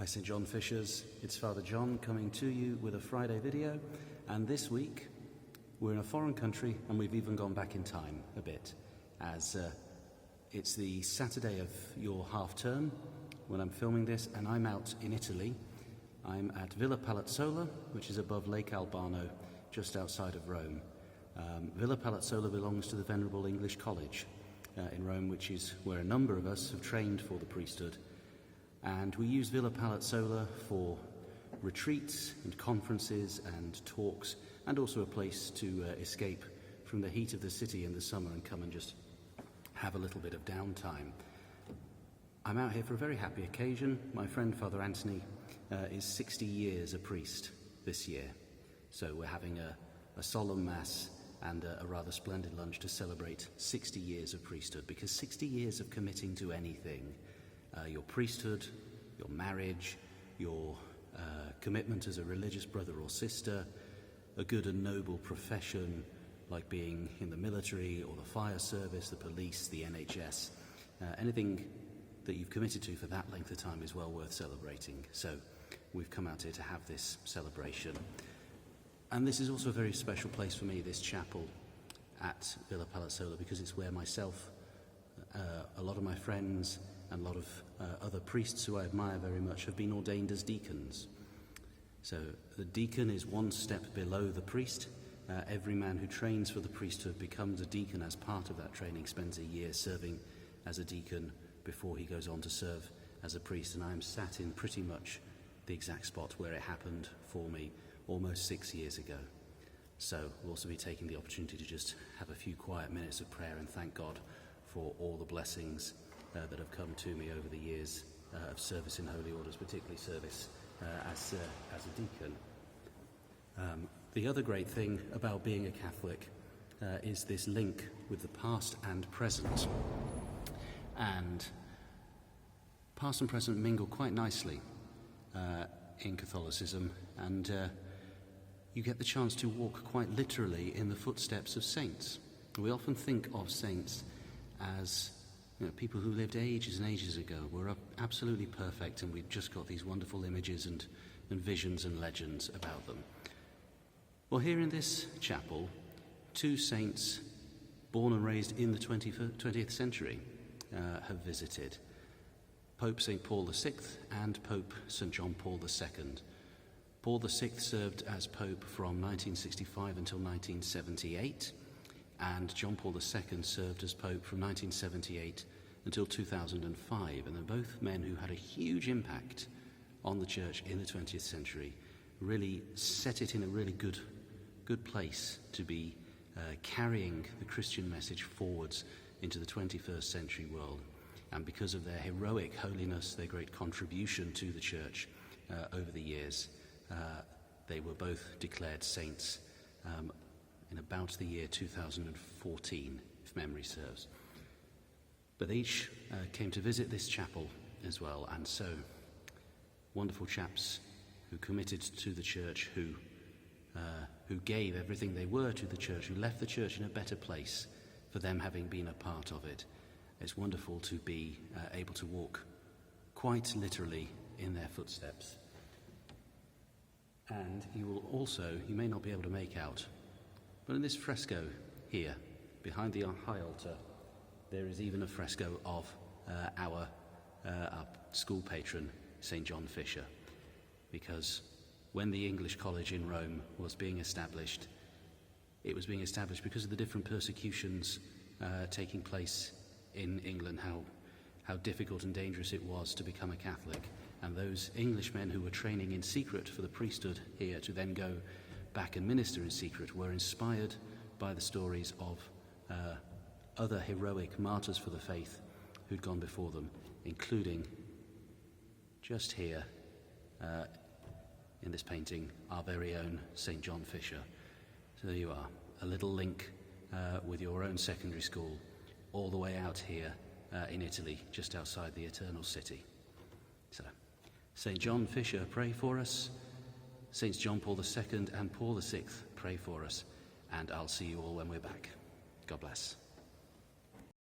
Hi St. John Fishers, it's Father John coming to you with a Friday video, and this week we're in a foreign country and we've even gone back in time a bit, as it's the Saturday of your half term when I'm filming this, and I'm out in Italy. I'm at Villa Palazzola, which is above Lake Albano, just outside of Rome. Villa Palazzola belongs to the Venerable English College in Rome, which is where a number of us have trained for the priesthood. And we use Villa Palazzola for retreats and conferences and talks, and also a place to escape from the heat of the city in the summer and come and just have a little bit of downtime. I'm out here for a very happy occasion. My friend Father Anthony is 60 years a priest this year. So we're having a solemn mass and a rather splendid lunch to celebrate 60 years of priesthood, because 60 years of committing to anything, your priesthood, your marriage, your commitment as a religious brother or sister, a good and noble profession like being in the military or the fire service, the police, the NHS, anything that you've committed to for that length of time is well worth celebrating. So we've come out here to have this celebration. And this is also a very special place for me, this chapel at Villa Palazzola, because it's where myself, a lot of my friends and a lot of other priests who I admire very much have been ordained as deacons. So the deacon is one step below the priest. Every man who trains for the priesthood becomes a deacon as part of that training, spends a year serving as a deacon before he goes on to serve as a priest. And I am sat in pretty much the exact spot where it happened for me almost 6 years ago. So we'll also be taking the opportunity to just have a few quiet minutes of prayer and thank God for all the blessings that have come to me over the years of service in holy orders, particularly service as a deacon. The other great thing about being a Catholic is this link with the past and present. And past and present mingle quite nicely in Catholicism, and you get the chance to walk quite literally in the footsteps of saints. We often think of saints as people who lived ages and ages ago, were absolutely perfect, and we've just got these wonderful images and visions and legends about them. Well, here in this chapel, two saints born and raised in the 20th century have visited. Pope St. Paul VI and Pope St. John Paul II. Paul VI served as Pope from 1965 until 1978, and John Paul II served as Pope from 1978 until 2005, and they're both men who had a huge impact on the Church in the 20th century, really set it in a really good place to be carrying the Christian message forwards into the 21st century world. And because of their heroic holiness, their great contribution to the Church over the years, they were both declared saints in about the year 2014, if memory serves. But they each came to visit this chapel as well, and so wonderful chaps who committed to the Church, who gave everything they were to the Church, who left the Church in a better place for them having been a part of it. It's wonderful to be able to walk quite literally in their footsteps. And you may not be able to make out, but in this fresco here, behind the high altar, there is even a fresco of our school patron, St. John Fisher, because when the English College in Rome was being established, it was being established because of the different persecutions taking place in England, how difficult and dangerous it was to become a Catholic. And those Englishmen who were training in secret for the priesthood here to then go back and minister in secret were inspired by the stories of other heroic martyrs for the faith who'd gone before them, including just here in this painting, our very own St. John Fisher. So there you are, a little link with your own secondary school all the way out here in Italy, just outside the Eternal City. So, St. John Fisher, pray for us. Saints John Paul II and Paul VI, pray for us. And I'll see you all when we're back. God bless.